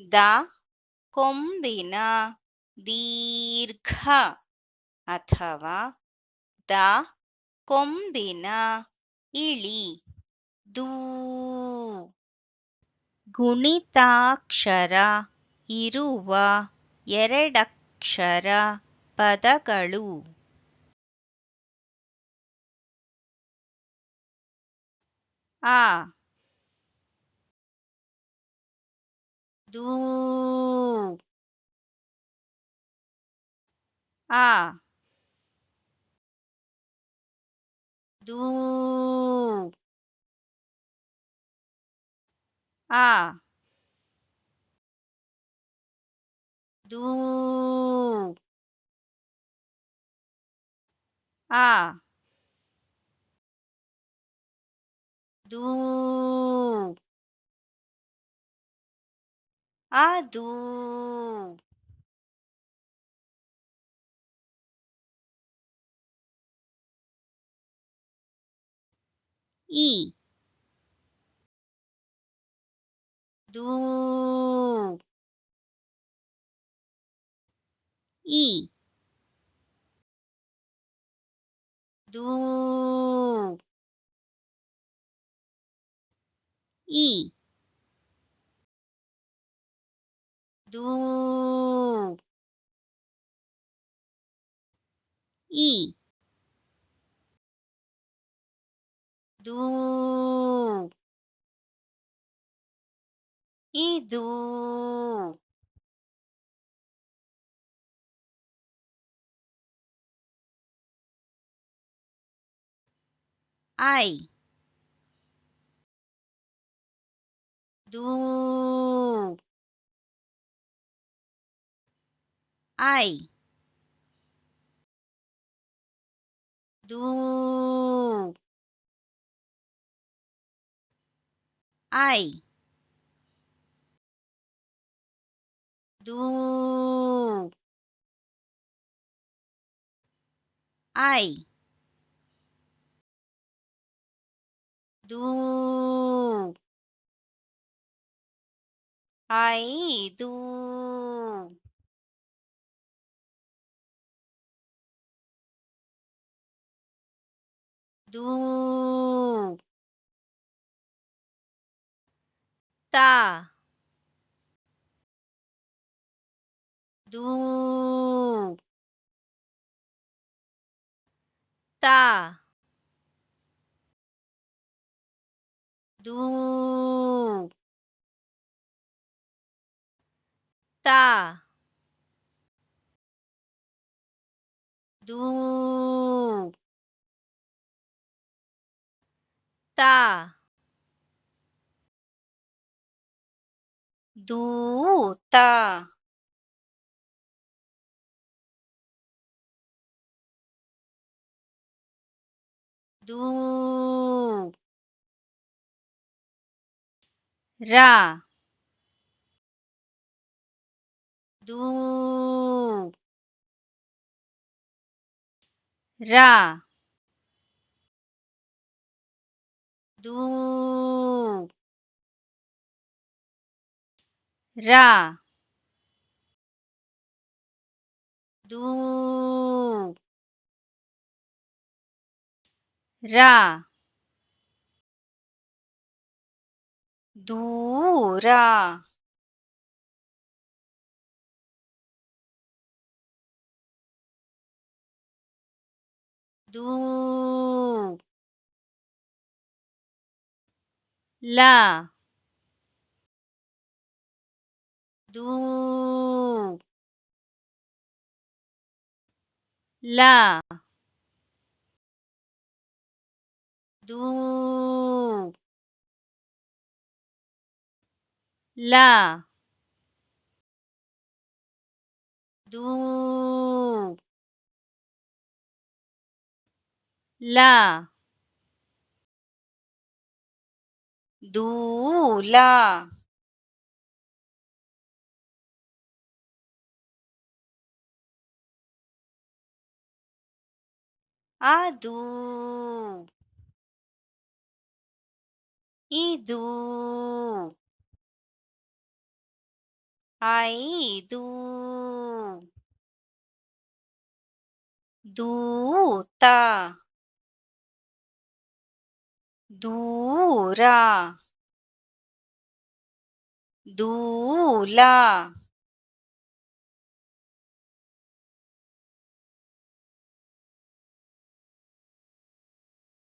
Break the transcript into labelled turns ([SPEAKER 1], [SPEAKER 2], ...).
[SPEAKER 1] The ಕೊಂಬಿನ ದೀರ್ಘ ಅಥವಾ ದ ಕೊಂಬಿನ ಇಳಿ ದೂ. ಗುಣಿತಾಕ್ಷರ ಇರುವ ಎರಡಕ್ಷರ ಪದಗಳು. ಆ ದೂ. ಆ ದೂ. ಆ ದೂ. ಆ ದೂ. ಅದೂ. ಈ ದೂ. ಈ ದೂ. ಈ ದೂ. ಈ ದೂ. ಇದು. ಐ ದೂ. ಐ ದೂ. ಐ ದೂ. ಐ ದೂ. ಐದು. ದೂ. ತ ದೂ. ತ ದೂ. ತ ದೂ. ತ ದೂತ. ದೂ. ರ ದೂ. ರ ದೂ. ರ ದೂ. ರ ದೂರ. ದೂ. ಲ ದೂ. ಲ ದೂ. ಲ ದೂ. ಲ ದೂಲ. ಅದು. ಇದು. 5 దూత దూర దూల